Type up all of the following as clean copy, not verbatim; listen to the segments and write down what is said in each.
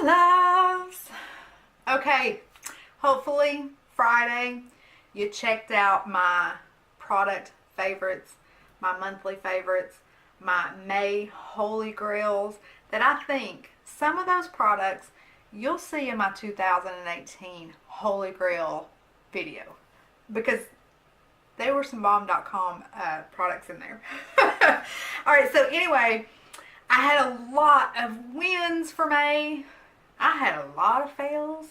loves. Okay, hopefully Friday you checked out my product favorites, my monthly favorites, my May holy grails that I think some of those products you'll see in my 2018 holy grail video, because there were some bomb.com products in there. Alright, so anyway, I had a lot of wins for May. I had a lot of fails.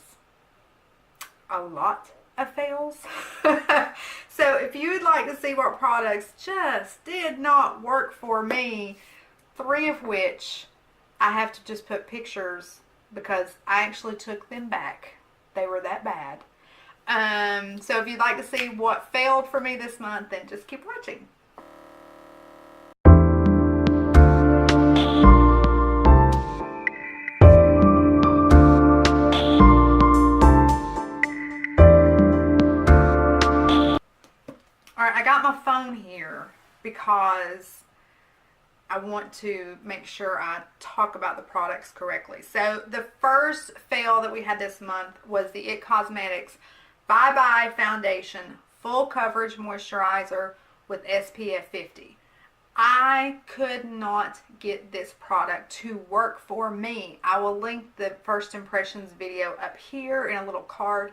So if you would like to see what products just did not work for me, 3 of which I have to just put pictures because I actually took them back. They were that bad. So if you'd like to see what failed for me this month, then just keep watching. Alright, I got my phone here because I want to make sure I talk about the products correctly. So the first fail that we had this month was the IT Cosmetics Bye Bye Foundation Full Coverage Moisturizer with SPF 50. I could not get this product to work for me. I will link the first impressions video up here in a little card.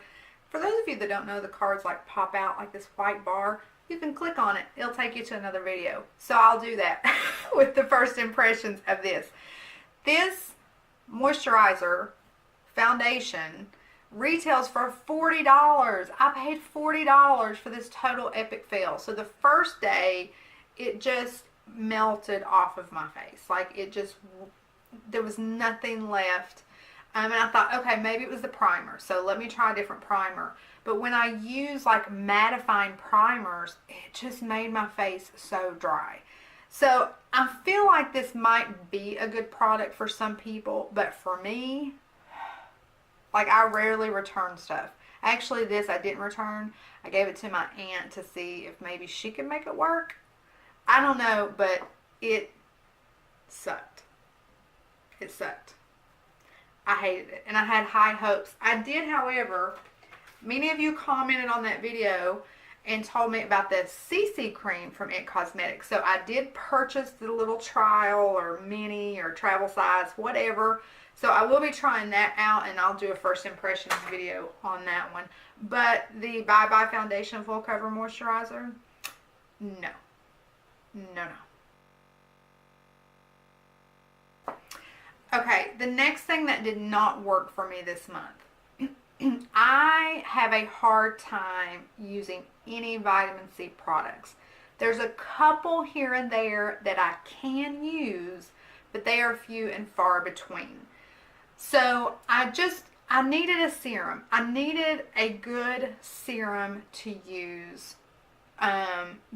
For those of you that don't know, the cards like pop out like this white bar. You can click on it. It'll take you to another video. So I'll do that with the first impressions of this. This moisturizer foundation retails for $40. I paid $40 for this total epic fail. So the first day, it just melted off of my face. Like it just, there was nothing left. And I thought, okay, maybe it was the primer. So let me try a different primer. But when I use like mattifying primers, it just made my face so dry. So I feel like this might be a good product for some people, but for me, like I rarely return stuff. Actually, this I didn't return. I gave it to my aunt to see if maybe she could make it work. I don't know, but it sucked. It sucked. I hated it, and I had high hopes. I did, however, many of you commented on that video and told me about the CC cream from IT Cosmetics. So I did purchase the little trial or mini or travel size, whatever. So I will be trying that out, and I'll do a first impressions video on that one. But the Bye Bye Foundation Full Cover Moisturizer, no. No. Okay, the next thing that did not work for me this month. I have a hard time using any vitamin C products. There's a couple here and there that I can use, but they are few and far between. So I needed a serum. I needed a good serum to use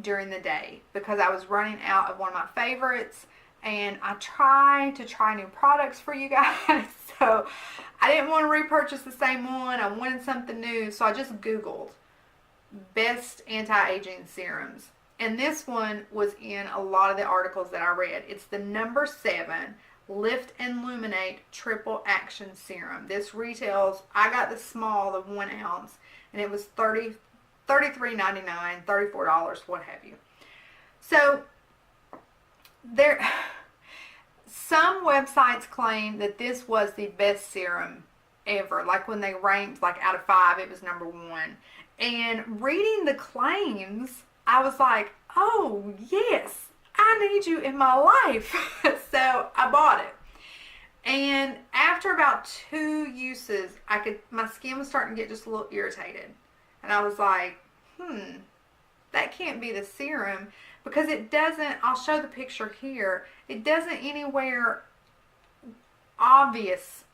during the day because I was running out of one of my favorites. And I try to try new products for you guys. So I didn't want to repurchase the same one. I wanted something new. So I just Googled best anti-aging serums. And this one was in a lot of the articles that I read. It's the number 7 Lift and Luminate Triple Action Serum. This retails, I got the small, the 1 ounce, and it was $33.99, $34, what have you. So some websites claim that this was the best serum ever. Like when they ranked like out of 5, it was number 1. And reading the claims, I was like, oh yes, I need you in my life. So I bought it. And after about 2 uses, my skin was starting to get just a little irritated. And I was like, that can't be the serum. Because it doesn't, I'll show the picture here, it doesn't anywhere obviously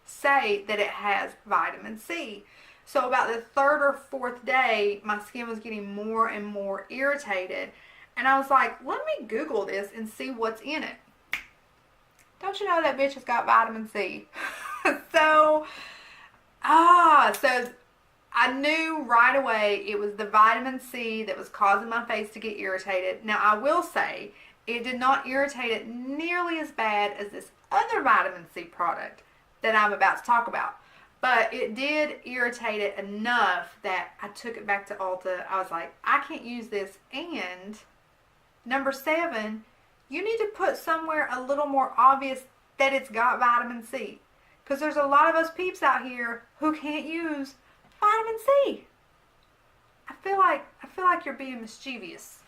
say that it has vitamin C. So about the 3rd or 4th day, my skin was getting more and more irritated. And I was like, let me Google this and see what's in it. Don't you know that bitch has got vitamin C? So I knew right away it was the vitamin C that was causing my face to get irritated. Now, I will say, It did not irritate it nearly as bad as this other vitamin C product that I'm about to talk about. But it did irritate it enough that I took it back to Ulta. I was like, I can't use this. And number 7, you need to put somewhere a little more obvious that it's got vitamin C. Because there's a lot of us peeps out here who can't use vitamin C. I feel like you're being mischievous.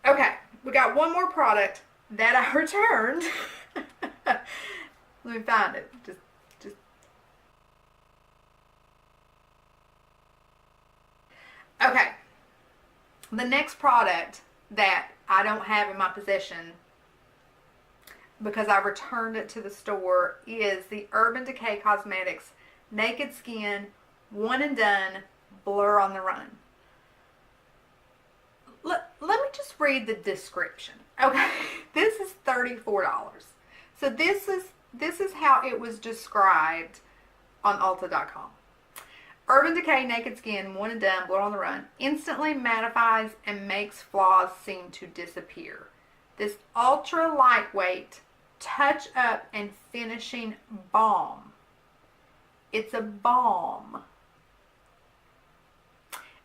Okay, we got one more product that I returned. Let me find it. Just. Okay. The next product that I don't have in my possession because I returned it to the store is the Urban Decay Cosmetics Naked Skin One and Done Blur on the Run. Let me just read the description. Okay, this is $34. So this is how it was described on Ulta.com. Urban Decay Naked Skin One and Done Blur on the Run instantly mattifies and makes flaws seem to disappear. This ultra lightweight touch up and finishing balm. It's a balm.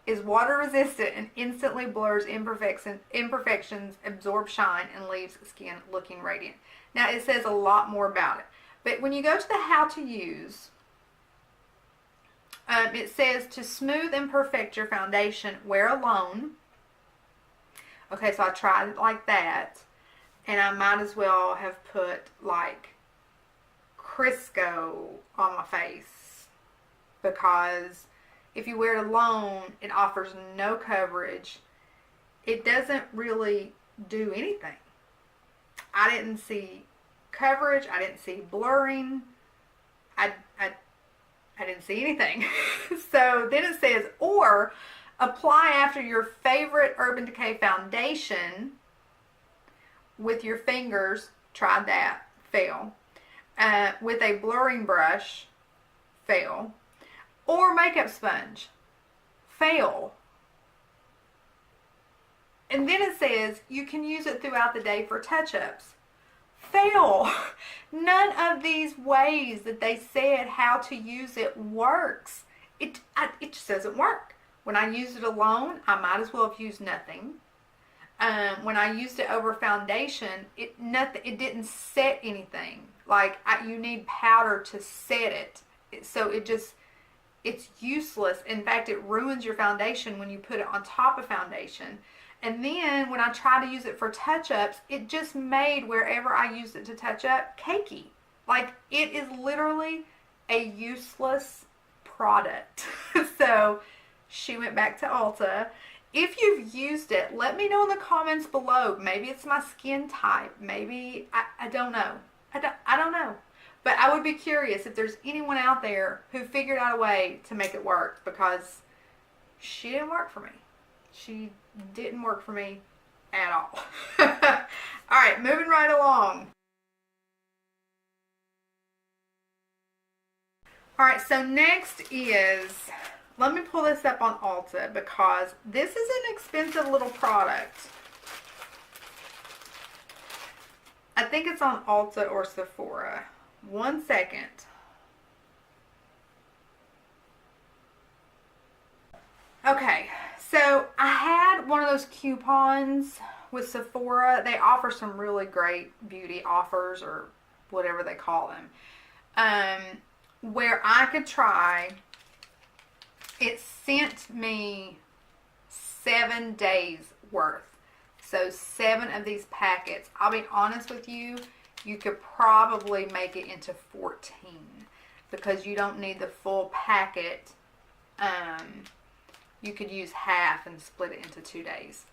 Is water resistant and instantly blurs imperfections, absorbs shine, and leaves skin looking radiant. Now it says a lot more about it. But when you go to the how to use, it says to smooth and perfect your foundation, wear alone. Okay, so I tried it like that. And I might as well have put like Crisco on my face. Because if you wear it alone, it offers no coverage. It doesn't really do anything. I didn't see coverage. I didn't see blurring. I didn't see anything. So then it says, or apply after your favorite Urban Decay foundation with your fingers. Tried that. Fail. With a blurring brush. Fail. Or makeup sponge. Fail. And then it says you can use it throughout the day for touch-ups. Fail. None of these ways that they said how to use it works. It just doesn't work. When I used it alone, I might as well have used nothing. When I used it over foundation, it didn't set anything. Like you need powder to set it. So it's useless. In fact, it ruins your foundation when you put it on top of foundation. And then when I try to use it for touch-ups, it just made wherever I used it to touch up cakey. Like, it is literally a useless product. So she went back to Ulta. If you've used it, let me know in the comments below. Maybe it's my skin type. Maybe, I don't know. I don't know. But I would be curious if there's anyone out there who figured out a way to make it work, because she didn't work for me. She didn't work for me at all. Alright, moving right along. Alright, so next is, let me pull this up on Ulta because this is an expensive little product. I think it's on Ulta or Sephora. 1 second. Okay, so I had one of those coupons with Sephora. They offer some really great beauty offers, or whatever they call them, where I could try. It sent me 7 days worth. So 7 of these packets. I'll be honest with you, you could probably make it into 14 because you don't need the full packet. You could use half and split it into 2 days.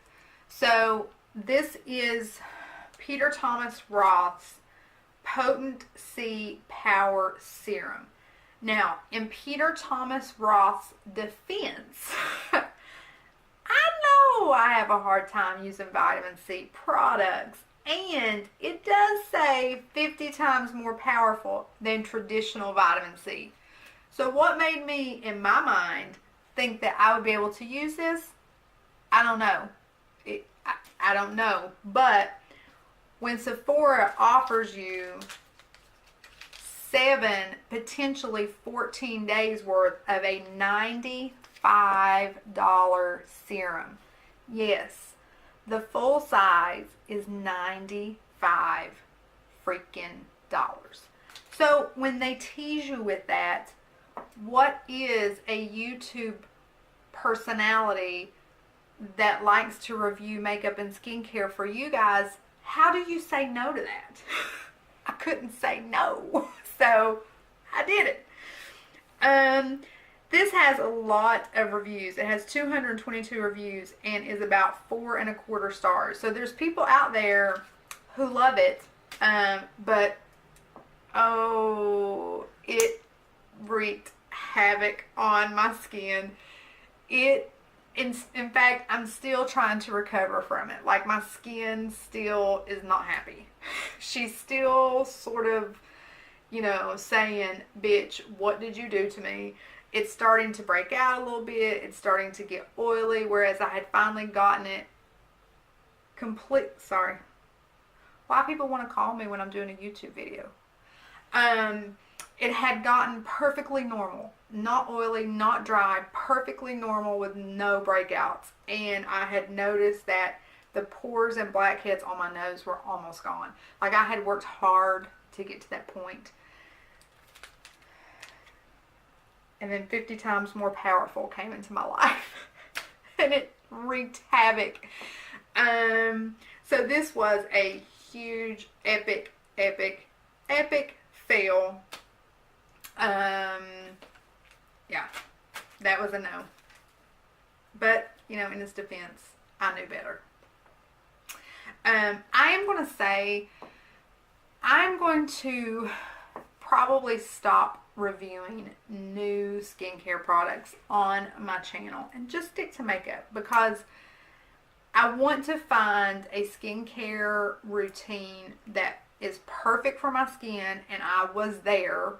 So this is Peter Thomas Roth's Potent C Power Serum. Now, in Peter Thomas Roth's defense, I know I have a hard time using vitamin C products, and it does say 50 times more powerful than traditional vitamin C. So what made me, in my mind, think that I would be able to use this? I don't know. I don't know. But when Sephora offers you 7, potentially 14 days worth of a $95 serum. Yes, the full size is $95 freaking dollars. So when they tease you with that, what is a YouTube personality that likes to review makeup and skincare for you guys? How do you say no to that? I couldn't say no, so I did it. This has a lot of reviews. It has 222 reviews and is about 4.25 stars. So there's people out there who love it, but oh, it wreaked havoc on my skin. In fact, I'm still trying to recover from it. Like, my skin still is not happy. She's still sort of, you know, saying, bitch, what did you do to me? It's starting to break out a little bit. It's starting to get oily, whereas I had finally gotten it sorry. Why people want to call me when I'm doing a YouTube video? It had gotten perfectly normal. Not oily, not dry, perfectly normal with no breakouts. And I had noticed that the pores and blackheads on my nose were almost gone. Like, I had worked hard to get to that point. And then 50 times more powerful came into my life. And it wreaked havoc. So this was a huge, epic fail. Yeah, that was a no. But, you know, in his defense, I knew better. I am going to say, I'm going to probably stop reviewing new skincare products on my channel and just stick to makeup, because I want to find a skincare routine that is perfect for my skin, and I was there.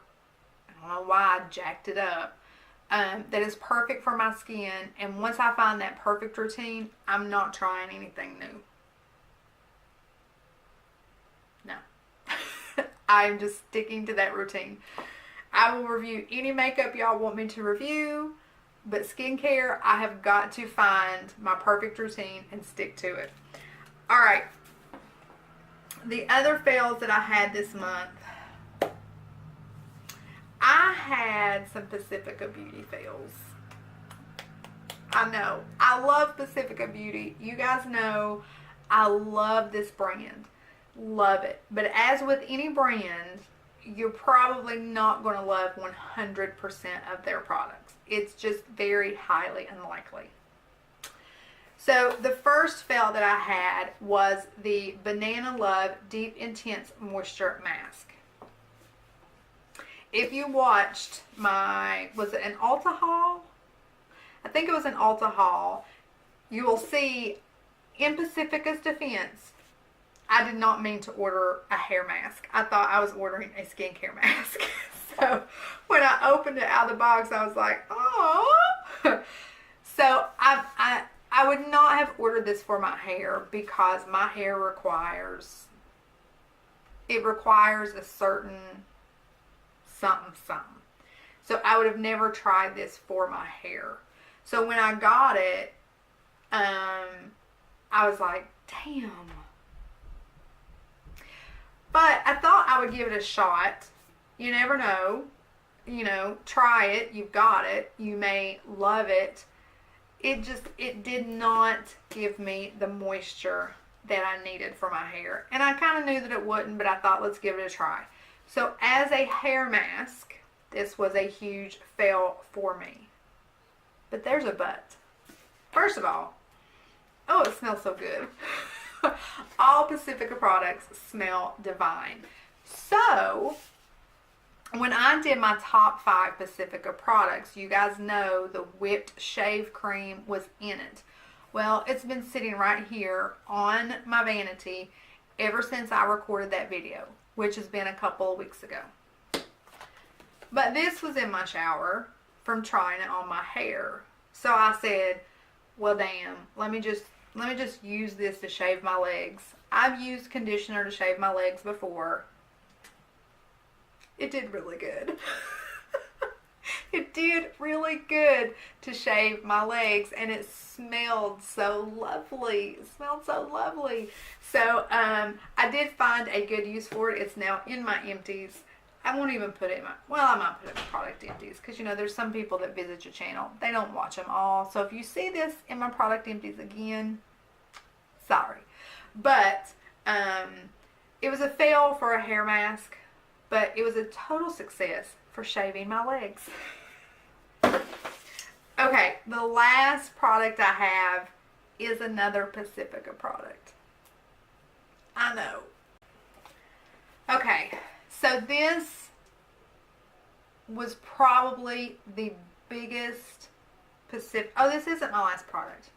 I don't know why I jacked it up. That is perfect for my skin, and once I find that perfect routine, I'm not trying anything new. No. I'm just sticking to that routine. I will review any makeup y'all want me to review, but skincare, I have got to find my perfect routine and stick to it. Alright. The other fails that I had this month, I had some Pacifica Beauty fails. I know. I love Pacifica Beauty. You guys know I love this brand. Love it. But as with any brand, you're probably not going to love 100% of their products. It's just very highly unlikely. So the first fail that I had was the Banana Love Deep Intense Moisture Mask. If you watched my, was it an Ulta haul? I think it was an Ulta haul. You will see, in Pacifica's defense, I did not mean to order a hair mask. I thought I was ordering a skincare mask. So when I opened it out of the box, I was like, oh. So I would not have ordered this for my hair, because my hair requires a certain something. So I would have never tried this for my hair. So when I got it, I was like, damn. But I thought I would give it a shot. You never know. You know, try it. You've got it. You may love it. It did not give me the moisture that I needed for my hair. And I kind of knew that it wouldn't, but I thought, let's give it a try. So as a hair mask, this was a huge fail for me. But there's a but. First of all, oh, it smells so good. All Pacifica products smell divine. So when I did my top 5 Pacifica products, you guys know the whipped shave cream was in it. Well, it's been sitting right here on my vanity ever since I recorded that video, which has been a couple of weeks ago. But this was in my shower from trying it on my hair. So I said, well, damn, let me just use this to shave my legs. I've used conditioner to shave my legs before. It did really good. It did really good to shave my legs, and it smelled so lovely. It smelled so lovely. So I did find a good use for it. It's now in my empties. I won't even put it in my, well, I might put it in my product empties, because you know there's some people that visit your channel. They don't watch them all. So if you see this in my product empties again, sorry. But it was a fail for a hair mask, but it was a total success for shaving my legs. Okay, the last product I have is another Pacifica product. I know. Okay, so this was probably the biggest Pacifica. Oh, this isn't my last product.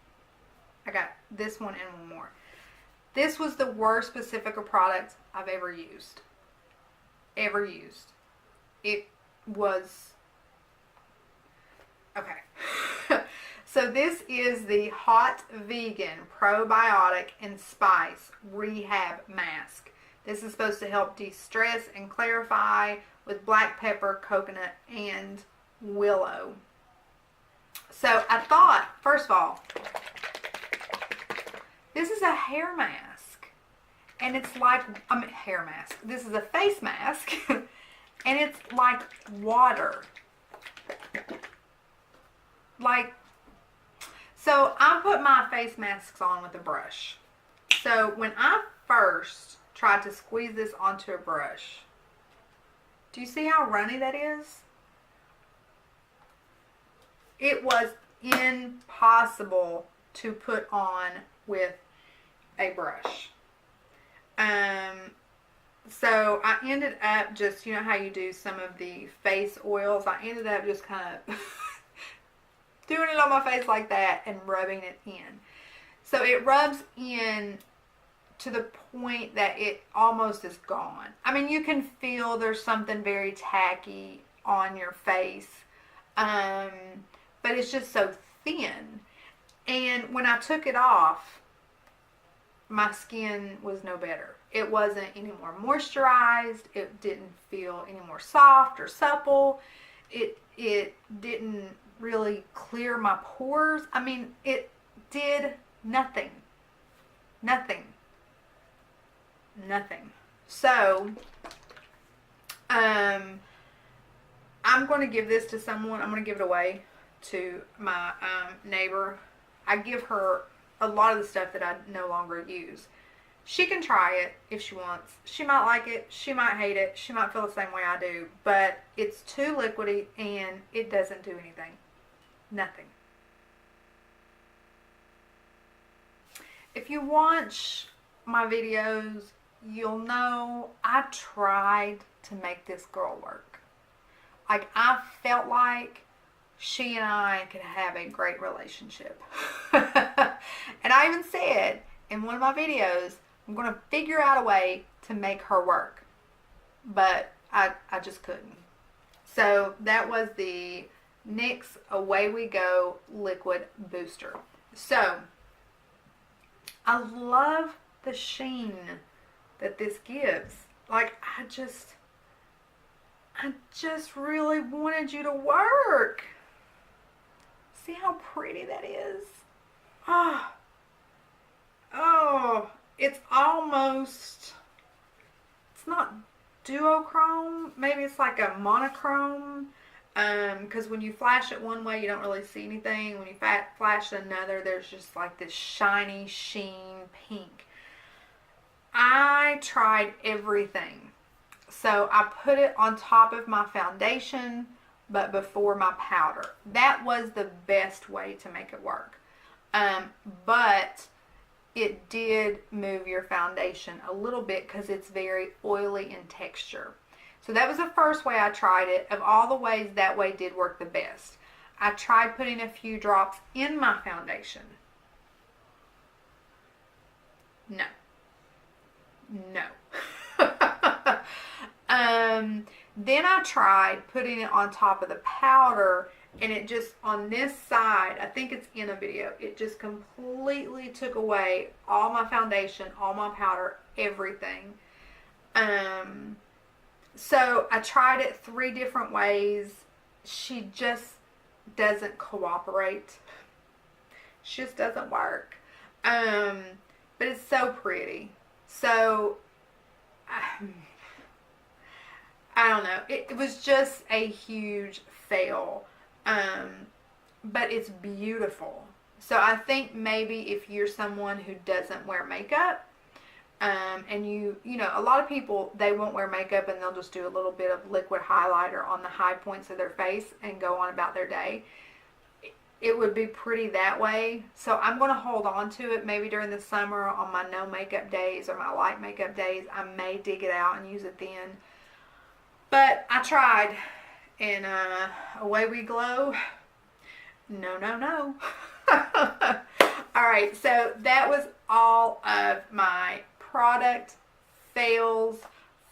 I got this one and one more. This was the worst Pacifica product I've ever used. It was, okay. So this is the Hot Vegan Probiotic and Spice Rehab Mask. This is supposed to help de-stress and clarify with black pepper, coconut, and willow. So I thought, first of all, this is a hair mask. And it's like, hair mask. This is a face mask. And it's like water. So I put my face masks on with a brush. So when I first tried to squeeze this onto a brush, do you see how runny that is? It was impossible to put on with a brush. So I ended up just, you know how you do some of the face oils, I ended up just kind of doing it on my face like that and rubbing it in. So it rubs in to the point that it almost is gone. I mean, you can feel there's something very tacky on your face, but it's just so thin. And when I took it off, my skin was no better. It wasn't any more moisturized. It didn't feel any more soft or supple. It didn't really clear my pores. I mean, it did nothing. So, I'm going to give this to someone. I'm going to give it away to my neighbor. I give her a lot of the stuff that I no longer use. She can try it if she wants. She might like it. She might hate it. She might feel the same way I do. But it's too liquidy and it doesn't do anything. Nothing. If you watch my videos, you'll know I tried to make this girl work. Like, I felt like she and I could have a great relationship. And I even said in one of my videos, I'm going to figure out a way to make her work. But I just couldn't. So that was the NYX Away We Go Liquid Booster. So I love the sheen that this gives. Like, I just really wanted you to work. See how pretty that is? Oh, it's almost, it's not duochrome. Maybe it's like a monochrome. Because when you flash it one way, you don't really see anything. When you flash it another, there's just like this shiny sheen pink. I tried everything. So I put it on top of my foundation, but before my powder. That was the best way to make it work. But it did move your foundation a little bit because it's very oily in texture. So that was the first way I tried it. Of all the ways, that way did work the best. I tried putting a few drops in my foundation. No. Then I tried putting it on top of the powder and it just, on this side, I think it's in a video, it just completely took away all my foundation, all my powder, everything. So I tried it 3 different ways. She just doesn't cooperate. She just doesn't work. But it's so pretty. So I don't know. It was just a huge fail. But it's beautiful. So I think maybe if you're someone who doesn't wear makeup, and you know, a lot of people, they won't wear makeup and they'll just do a little bit of liquid highlighter on the high points of their face and go on about their day. It would be pretty that way. So I'm going to hold on to it maybe during the summer on my no makeup days or my light makeup days. I may dig it out and use it then. But I tried, and away we glow. No, no, no. Alright, so that was all of my product fails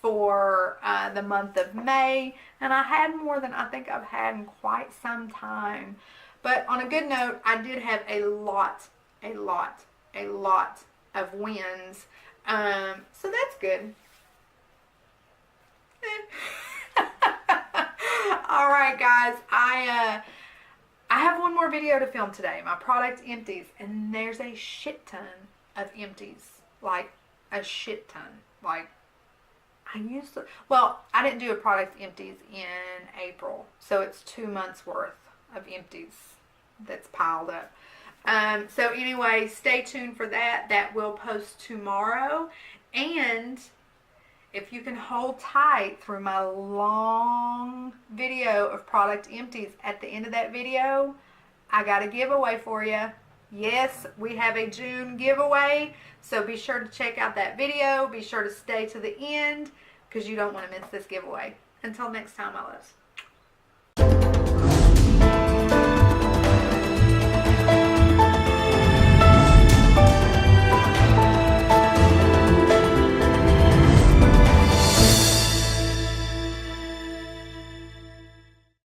for the month of May. And I had more than I think I've had in quite some time. But on a good note, I did have a lot of wins. So that's good. Alright guys, I have one more video to film today. My product empties, and there's a shit ton of empties. Like a shit ton. Like, I used to, well, I didn't do a product empties in April, so it's 2 months worth of empties that's piled up. So anyway, stay tuned for that. That will post tomorrow. And if you can hold tight through my long video of product empties, at the end of that video, I got a giveaway for you. Yes, we have a June giveaway, so be sure to check out that video. Be sure to stay to the end because you don't want to miss this giveaway. Until next time, my loves.